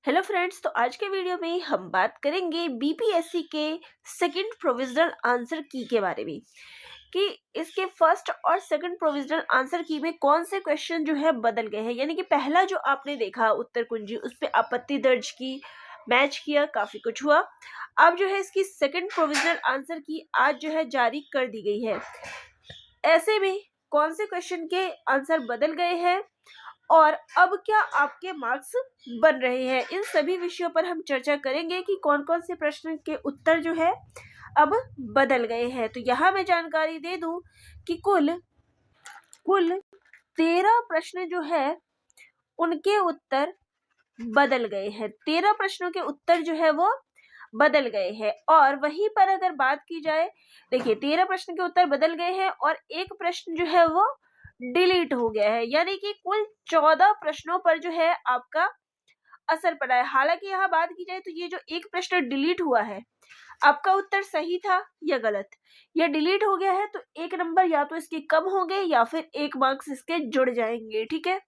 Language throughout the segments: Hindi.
हेलो फ्रेंड्स, तो आज के वीडियो में हम बात करेंगे बीपीएससी के सेकंड प्रोविजनल आंसर की के बारे में कि इसके फर्स्ट और सेकंड प्रोविजनल आंसर की में कौन से क्वेश्चन जो है बदल गए हैं। यानी कि पहला जो आपने देखा उत्तर कुंजी, उस पर आपत्ति दर्ज की, मैच किया, काफी कुछ हुआ। अब जो है इसकी सेकंड प्रोविजनल आंसर की आज जो है जारी कर दी गई है। ऐसे में कौन से क्वेश्चन के आंसर बदल गए हैं और अब क्या आपके मार्क्स बन रहे हैं, इन सभी विषयों पर हम चर्चा करेंगे कि कौन कौन से प्रश्न के उत्तर जो है अब बदल गए हैं। तो यहाँ मैं जानकारी दे दूं कि कुल 13 प्रश्न जो है उनके उत्तर बदल गए हैं। 13 प्रश्नों के उत्तर जो है वो बदल गए हैं। और वहीं पर अगर बात की जाए, देखिए 13 प्रश्न के उत्तर बदल गए हैं और एक प्रश्न जो है वो डिलीट हो गया है। यानी कि कुल 14 प्रश्नों पर जो है आपका असर पड़ा है। हालांकि यहाँ बात की जाए तो ये जो एक प्रश्न डिलीट हुआ है, आपका उत्तर सही था या गलत, या डिलीट हो गया है तो एक नंबर या तो इसके कम होंगे या फिर एक मार्क्स इसके जुड़ जाएंगे। ठीक है,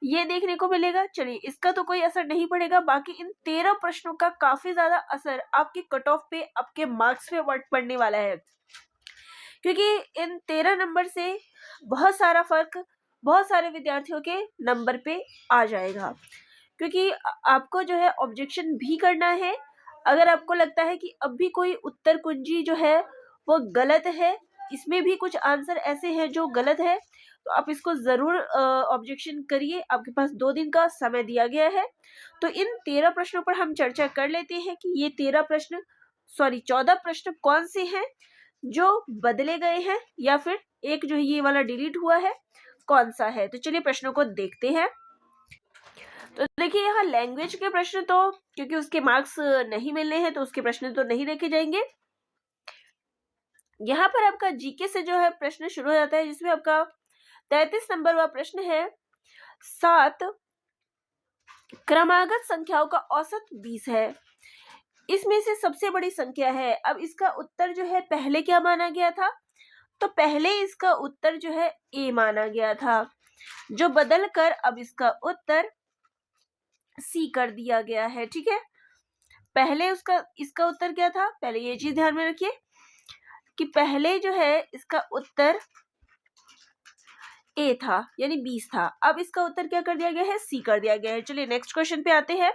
ये देखने को मिलेगा। चलिए, इसका तो कोई असर नहीं पड़ेगा, बाकी इन 13 प्रश्नों का काफी ज्यादा असर आपके कट ऑफ पे, आपके मार्क्स पे पड़ने वाला है। क्योंकि इन 13 नंबर से बहुत सारा फर्क बहुत सारे विद्यार्थियों के नंबर पे आ जाएगा। क्योंकि आपको जो है ऑब्जेक्शन भी करना है। अगर आपको लगता है कि अब भी कोई उत्तर कुंजी जो है वो गलत है, इसमें भी कुछ आंसर ऐसे हैं जो गलत है, तो आप इसको जरूर ऑब्जेक्शन करिए। आपके पास 2 दिन का समय दिया गया है। तो इन 13 प्रश्नों पर हम चर्चा कर लेते हैं कि ये 14 प्रश्न कौन से हैं जो बदले गए हैं, या फिर एक जो ये वाला डिलीट हुआ है कौन सा है। तो चलिए प्रश्नों को देखते हैं। तो देखिए, यहाँ लैंग्वेज के प्रश्न तो क्योंकि उसके मार्क्स नहीं मिलने हैं तो उसके प्रश्न तो नहीं देखे जाएंगे। यहाँ पर आपका जीके से जो है प्रश्न शुरू हो जाता है, जिसमें आपका 33 नंबर का प्रश्न है, 7 क्रमागत संख्याओं का औसत 20 है, इसमें से सबसे बड़ी संख्या है। अब इसका उत्तर जो है पहले क्या माना गया था, तो पहले इसका उत्तर जो है ए माना गया था, जो बदल कर अब इसका उत्तर सी कर दिया गया है। ठीक है, पहले इसका उत्तर क्या था, पहले ये चीज ध्यान में रखिए कि पहले जो है इसका उत्तर ए था, यानी 20 था। अब इसका उत्तर क्या कर दिया गया है, सी कर दिया गया है। चलिए नेक्स्ट क्वेश्चन पे आते हैं।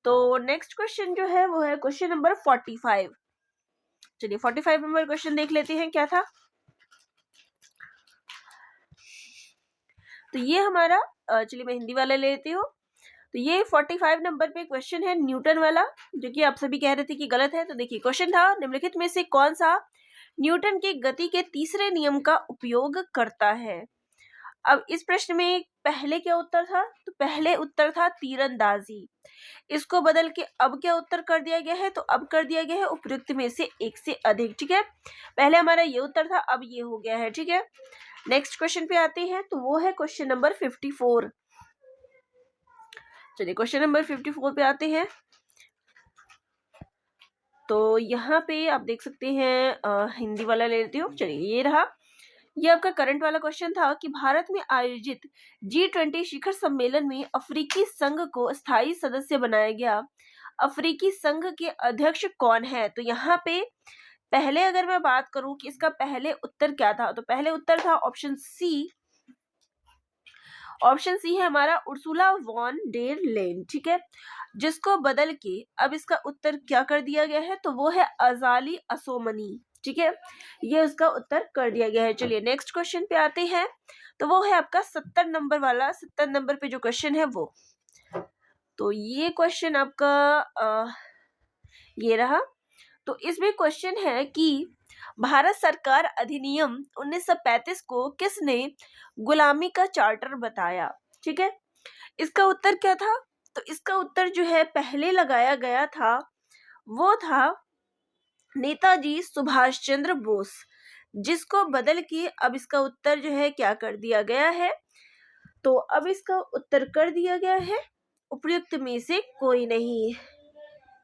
तो नेक्स्ट क्वेश्चन जो है वो है क्वेश्चन नंबर 45। चलिए 45 नंबर क्वेश्चन देख लेते हैं क्या था। तो ये हमारा चलिए मैं हिंदी वाला ले लेती हूँ। तो ये 45 नंबर पे क्वेश्चन है न्यूटन वाला, जो कि आप सभी कह रहे थे कि गलत है। तो देखिए क्वेश्चन था, निम्नलिखित में से कौन सा न्यूटन के गति के तीसरे नियम का उपयोग करता है। अब इस प्रश्न में पहले क्या उत्तर था, तो पहले उत्तर था तीरंदाजी। इसको बदल के अब क्या उत्तर कर दिया गया है, तो अब कर दिया गया है उपयुक्त में से एक से अधिक। ठीक है, पहले हमारा ये उत्तर था, अब ये हो गया है। ठीक है, नेक्स्ट क्वेश्चन पे आते हैं। तो वो है क्वेश्चन नंबर 54। चलिए क्वेश्चन नंबर 54 पे आते हैं। तो यहाँ पे आप देख सकते हैं, हिंदी वाला ले लेती हूँ। चलिए ये रहा, ये आपका करंट वाला क्वेश्चन था कि भारत में आयोजित G20 शिखर सम्मेलन में अफ्रीकी संघ को स्थायी सदस्य बनाया गया। अफ्रीकी संघ के अध्यक्ष कौन है। तो यहाँ पे पहले अगर मैं बात करूं कि इसका पहले उत्तर क्या था, तो पहले उत्तर था ऑप्शन सी। ऑप्शन सी है हमारा उर्सुला वॉन डेर लेन। ठीक है, जिसको बदल के अब इसका उत्तर क्या कर दिया गया है, तो वो है अजाली असोमनी। ठीक है, ये उसका उत्तर कर दिया गया है। चलिए नेक्स्ट क्वेश्चन पे आते हैं। तो वो है आपका 70 नंबर वाला, 70 नंबर पे जो क्वेश्चन है वो। तो ये क्वेश्चन आपका ये रहा। तो इसमें क्वेश्चन है कि भारत सरकार अधिनियम 1935 को किसने गुलामी का चार्टर बताया। ठीक है, इसका उत्तर क्या था, तो इसका उत्तर जो है पहले लगाया गया था वो था नेताजी सुभाष चंद्र बोस, जिसको बदल के अब इसका उत्तर जो है क्या कर दिया गया है, तो अब इसका उत्तर कर दिया गया है उपयुक्त में से कोई नहीं।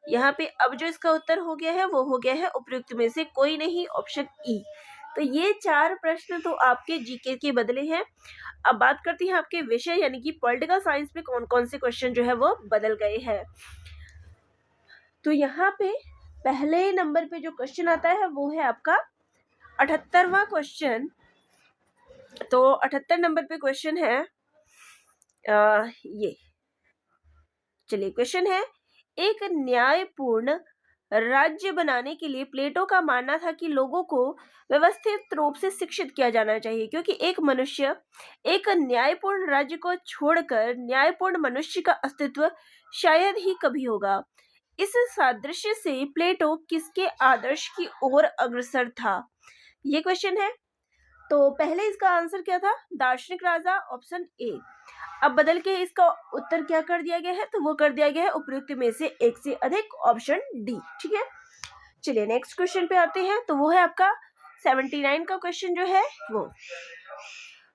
यहाँ पे अब जो इसका उत्तर हो गया है वो हो गया है उपयुक्त में से कोई नहीं, ऑप्शन ई। तो ये 4 प्रश्न तो आपके जीके के बदले हैं। अब बात करते हैं आपके विषय यानी कि पॉलिटिकल साइंस में कौन कौन से क्वेश्चन जो है वो बदल गए हैं। तो यहाँ पे पहले नंबर पे जो क्वेश्चन आता है वो है आपका 78वां क्वेश्चन। तो 78 नंबर पे क्वेश्चन है ये, चलिए क्वेश्चन है, एक न्यायपूर्ण राज्य बनाने के लिए प्लेटो का मानना था कि लोगों को व्यवस्थित रूप से शिक्षित किया जाना चाहिए, क्योंकि एक मनुष्य एक न्यायपूर्ण राज्य को छोड़कर न्यायपूर्ण मनुष्य का अस्तित्व शायद ही कभी होगा। इस सादृश्य से प्लेटो किसके आदर्श की ओर अग्रसर था? ये क्वेश्चन है। तो पहले इसका आंसर क्या था? दार्शनिक राजा, ऑप्शन ए। अब बदल के इसका उत्तर क्या कर दिया गया है? तो वो कर दिया गया है उपयुक्त में से एक से अधिक, ऑप्शन डी। ठीक है, चलिए नेक्स्ट क्वेश्चन पे आते हैं। तो वो है आपका 79 का क्वेश्चन जो है वो।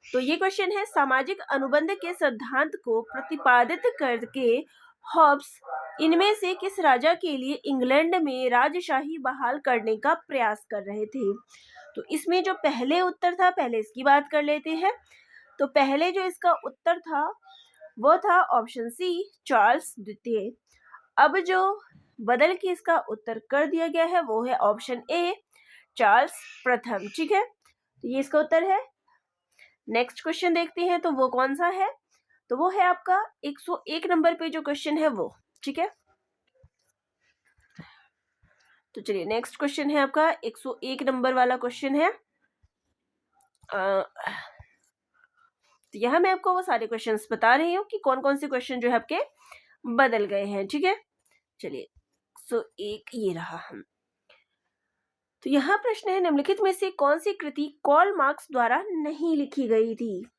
तो ये क्वेश्चन है, सामाजिक अनुबंध के सिद्धांत को प्रतिपादित करके हॉब्स इनमें से किस राजा के लिए इंग्लैंड में राजशाही बहाल करने का प्रयास कर रहे थे? तो इसमें जो पहले उत्तर था, पहले इसकी बात कर लेते हैं। तो पहले जो इसका उत्तर था वो था ऑप्शन सी, चार्ल्स द्वितीय। अब जो बदल के इसका उत्तर कर दिया गया है वो है ऑप्शन ए, चार्ल्स प्रथम। ठीक है, तो ये इसका उत्तर है। नेक्स्ट क्वेश्चन देखते हैं, तो वो कौन सा है? तो वो है आपका 101 नंबर पे जो क्वेश्चन है वो। ठीक है, तो चलिए नेक्स्ट क्वेश्चन है आपका 101 नंबर वाला क्वेश्चन है। तो यहाँ मैं आपको वो सारे क्वेश्चंस बता रही हूँ कि कौन कौन से क्वेश्चन जो है आपके बदल गए हैं। ठीक है, चलिए 101 ये रहा हम। तो यहाँ प्रश्न है, निम्नलिखित में से कौन सी कृति कार्ल मार्क्स द्वारा नहीं लिखी गई थी?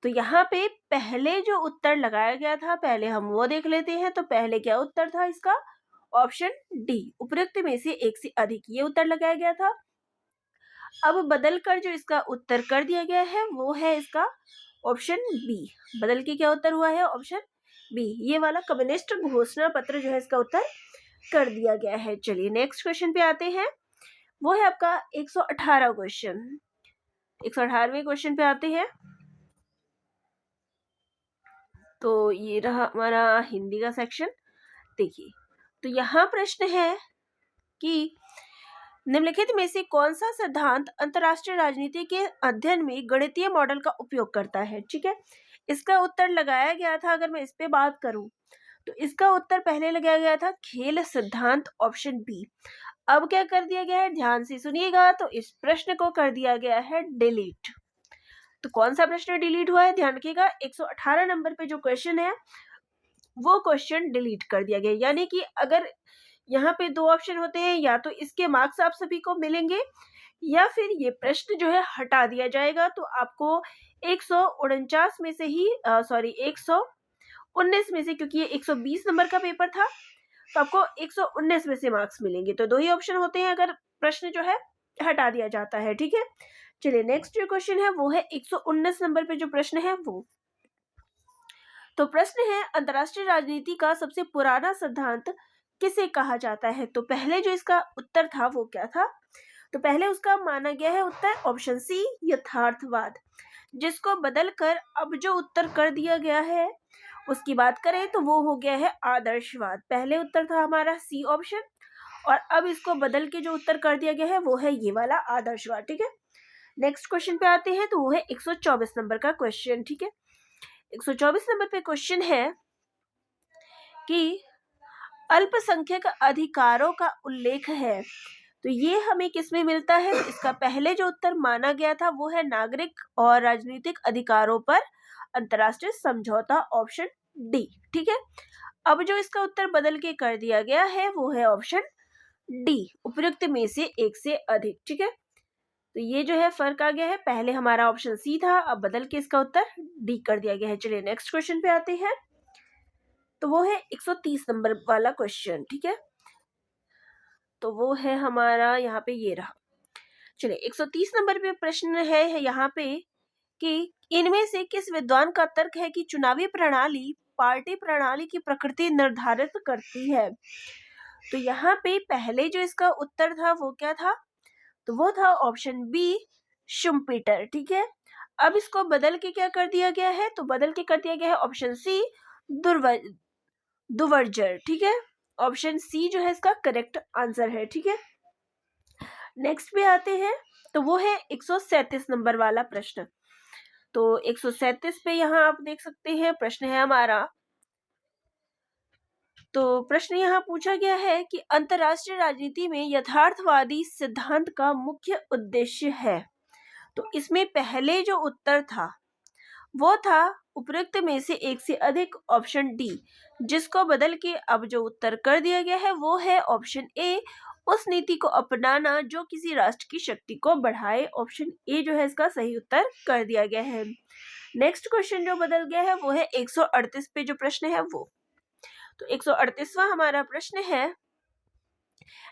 तो यहाँ पे पहले जो उत्तर लगाया गया था, पहले हम वो देख लेते हैं। तो पहले क्या उत्तर था इसका? ऑप्शन डी, उपयुक्त में से एक से अधिक, ये उत्तर लगाया गया था। अब बदल कर जो इसका उत्तर कर दिया गया है वो है इसका ऑप्शन बी। बदल के क्या उत्तर हुआ है? ऑप्शन बी, ये वाला कम्युनिस्ट घोषणा पत्र जो है इसका उत्तर कर दिया गया है। चलिए नेक्स्ट क्वेश्चन पे आते हैं, वो है आपका 118 क्वेश्चन। 118वें क्वेश्चन पे आते हैं। तो ये रहा हमारा हिंदी का सेक्शन। देखिए, तो यहाँ प्रश्न है कि निम्नलिखित में से कौन सा सिद्धांत अंतरराष्ट्रीय राजनीति के अध्ययन में गणितीय मॉडल का उपयोग करता है? ठीक है, इसका उत्तर लगाया गया था, अगर मैं इस पे बात करूं तो इसका उत्तर पहले लगाया गया था खेल सिद्धांत, ऑप्शन बी। अब क्या कर दिया गया है? ध्यान से सुनिएगा। तो इस प्रश्न को कर दिया गया है डिलीट। तो कौन सा प्रश्न डिलीट हुआ है? ध्यान रखिएगा, 118 नंबर पे जो क्वेश्चन है वो क्वेश्चन डिलीट कर दिया गया। यानी कि अगर यहाँ पे दो ऑप्शन होते हैं, या तो इसके मार्क्स आप सभी को मिलेंगे या फिर ये प्रश्न जो है हटा दिया जाएगा। तो आपको 149 में से ही 119 में से, क्योंकि ये 120 नंबर का पेपर था, तो आपको 119 में से मार्क्स मिलेंगे। तो दो ही ऑप्शन होते हैं अगर प्रश्न जो है हटा दिया जाता है। ठीक है, चलिए नेक्स्ट जो क्वेश्चन है वो है 119 नंबर पे जो प्रश्न है वो। तो प्रश्न है, अंतरराष्ट्रीय राजनीति का सबसे पुराना सिद्धांत किसे कहा जाता है? तो पहले जो इसका उत्तर था वो क्या था? तो पहले उसका माना गया है उत्तर ऑप्शन सी, यथार्थवाद, जिसको बदलकर अब जो उत्तर कर दिया गया है उसकी बात करें तो वो हो गया है आदर्शवाद। पहले उत्तर था हमारा सी ऑप्शन, और अब इसको बदल के जो उत्तर कर दिया गया है वो है ये वाला आदर्शवाद। ठीक है, नेक्स्ट क्वेश्चन पे आते हैं। तो वो है 124 नंबर का क्वेश्चन। ठीक है, 124 नंबर पे क्वेश्चन है कि अल्पसंख्यक अधिकारों का उल्लेख है, तो ये हमें किसमें मिलता है? तो इसका पहले जो उत्तर माना गया था वो है नागरिक और राजनीतिक अधिकारों पर अंतरराष्ट्रीय समझौता, ऑप्शन डी। ठीक है, अब जो इसका उत्तर बदल के कर दिया गया है वो है ऑप्शन डी, उपयुक्त में से एक से अधिक। ठीक है, तो ये जो है फर्क आ गया है, पहले हमारा ऑप्शन सी था, अब बदल के इसका उत्तर डी कर दिया गया है। चलिए नेक्स्ट क्वेश्चन पे आते हैं। तो वो है 130 नंबर वाला क्वेश्चन। ठीक है, तो वो है हमारा यहाँ पे ये रहा। चलिए 130 नंबर पे प्रश्न है यहाँ पे कि इनमें से किस विद्वान का तर्क है कि चुनावी प्रणाली पार्टी प्रणाली की प्रकृति निर्धारित करती है? तो यहाँ पे पहले जो इसका उत्तर था वो क्या था? तो वो था ऑप्शन बी शुम्पीटर। ठीक है, अब इसको बदल के क्या कर दिया गया है, तो बदल के कर दिया गया है ऑप्शन सी दुवर्जर। ठीक है, ऑप्शन सी जो है इसका करेक्ट आंसर है। ठीक है, नेक्स्ट पे आते हैं, तो वो है 137 नंबर वाला प्रश्न। तो 137 पे यहाँ आप देख सकते हैं प्रश्न है हमारा। तो प्रश्न यहाँ पूछा गया है कि अंतरराष्ट्रीय राजनीति में यथार्थवादी सिद्धांत का मुख्य उद्देश्य है। तो इसमें पहले जो उत्तर था वो था उपरोक्त में से एक से अधिक, ऑप्शन डी, जिसको बदल के अब जो उत्तर कर दिया गया है वो है ऑप्शन ए, उस नीति को अपनाना जो किसी राष्ट्र की शक्ति को बढ़ाए। ऑप्शन ए जो है इसका सही उत्तर कर दिया गया है। नेक्स्ट क्वेश्चन जो बदल गया है वो है 138 पे जो प्रश्न है वो। तो 138वां हमारा प्रश्न है,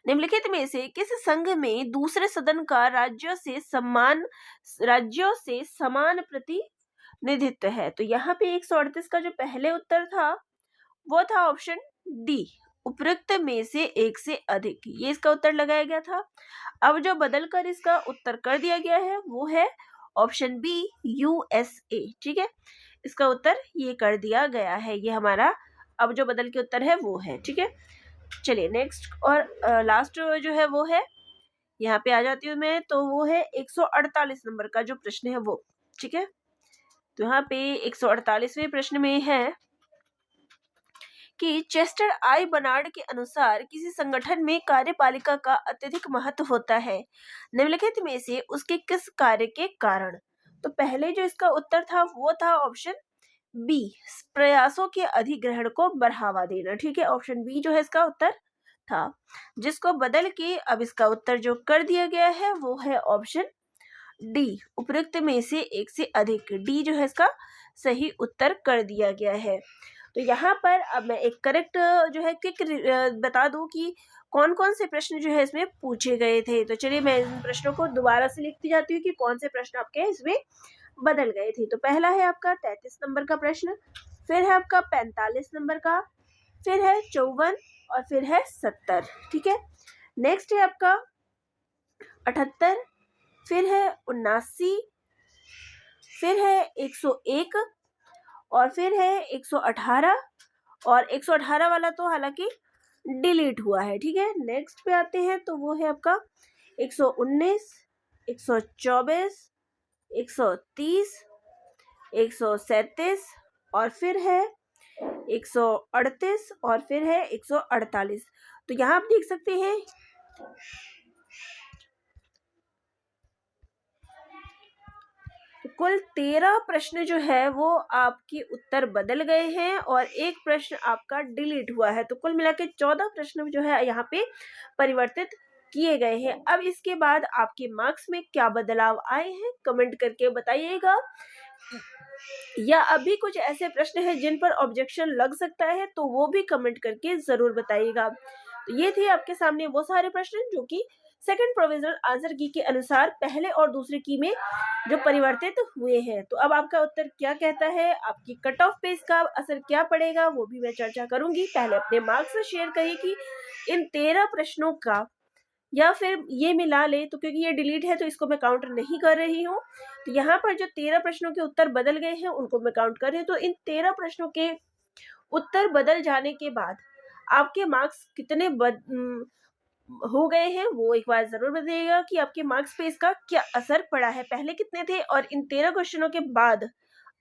निम्नलिखित में से किस संघ में दूसरे सदन का राज्यों से समान प्रतिनिधित्व है। तो यहाँ पे 138 का जो पहले उत्तर था वो था ऑप्शन डी, उपरोक्त में से एक से अधिक, ये इसका उत्तर लगाया गया था। अब जो बदलकर इसका उत्तर कर दिया गया है वो है ऑप्शन बी यूएसए। ठीक है, इसका उत्तर ये कर दिया गया है, ये हमारा अब जो बदल के उत्तर है वो है। ठीक है, चलिए नेक्स्ट और लास्ट जो है वो है, यहाँ पे आ जाती हूँ मैं, तो वो है 148 नंबर का जो प्रश्न है वो। ठीक है, तो यहाँ पे 148वें प्रश्न में है कि चेस्टर आई बर्नार्ड के अनुसार किसी संगठन में कार्यपालिका का अत्यधिक महत्व होता है, निम्नलिखित में से उसके किस कार्य के कारण। तो पहले जो इसका उत्तर था वो था ऑप्शन बी, प्रयासों के अधिग्रहण को बढ़ावा देना। ठीक है, ऑप्शन बी जो है इसका उत्तर था, जिसको बदल के अब इसका उत्तर जो कर दिया गया है वो है ऑप्शन डी, उपरोक्त में से एक से अधिक, डी जो है इसका सही उत्तर कर दिया गया है। तो यहाँ पर अब मैं एक करेक्ट जो है क्विक बता दूं कि कौन कौन से प्रश्न जो है इसमें पूछे गए थे। तो चलिए मैं इन प्रश्नों को दोबारा से लिखती जाती हूँ कि कौन से प्रश्न आपके इसमें बदल गए थे। तो पहला है आपका 33 नंबर का प्रश्न, फिर है आपका 45 नंबर का, फिर है 54 और फिर है 70। ठीक है, नेक्स्ट है आपका 78, फिर है 79, फिर है 101 और फिर है 118, और 118 वाला तो हालांकि डिलीट हुआ है। ठीक है, नेक्स्ट पे आते हैं, तो वो है आपका 119, 124, 130, 137 और फिर है 138 और फिर है 148। तो यहाँ आप देख सकते हैं कुल 13 प्रश्न जो है वो आपके उत्तर बदल गए हैं और एक प्रश्न आपका डिलीट हुआ है। तो कुल मिला के 14 प्रश्न जो है यहाँ पे परिवर्तित किए गए हैं। अब इसके बाद आपके मार्क्स में क्या बदलाव आए हैं कमेंट करके बताइएगा, या अभी कुछ ऐसे प्रश्न हैं जिन पर ऑब्जेक्शन लग सकता है तो वो भी कमेंट करके जरूर बताइएगा। तो ये थे आपके सामने वो सारे प्रश्न जो कि सेकंड प्रोविजनल आंसर की के अनुसार पहले और दूसरे की में जो परिवर्तित हुए हैं। तो अब आपका उत्तर क्या कहता है, आपकी कट ऑफ पे इसका असर क्या पड़ेगा वो भी मैं चर्चा करूंगी। पहले अपने मार्क्स शेयर करिए कि इन 13 प्रश्नों का, या फिर ये मिला ले तो क्योंकि ये डिलीट है तो इसको मैं काउंट नहीं कर रही हूँ। तो यहाँ पर जो 13 प्रश्नों के उत्तर बदल गए हैं उनको मैं काउंट कर रही हूँ। तो इन 13 प्रश्नों के उत्तर बदल जाने के बाद आपके मार्क्स कितने हो गए हैं वो एक बार जरूर बताइएगा कि आपके मार्क्स पे इसका क्या असर पड़ा है, पहले कितने थे और इन 13 क्वेश्चनों के बाद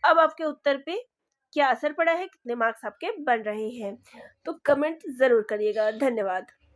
अब आपके उत्तर पे क्या असर पड़ा है, कितने मार्क्स आपके बन रहे हैं। तो कमेंट जरूर करिएगा। धन्यवाद।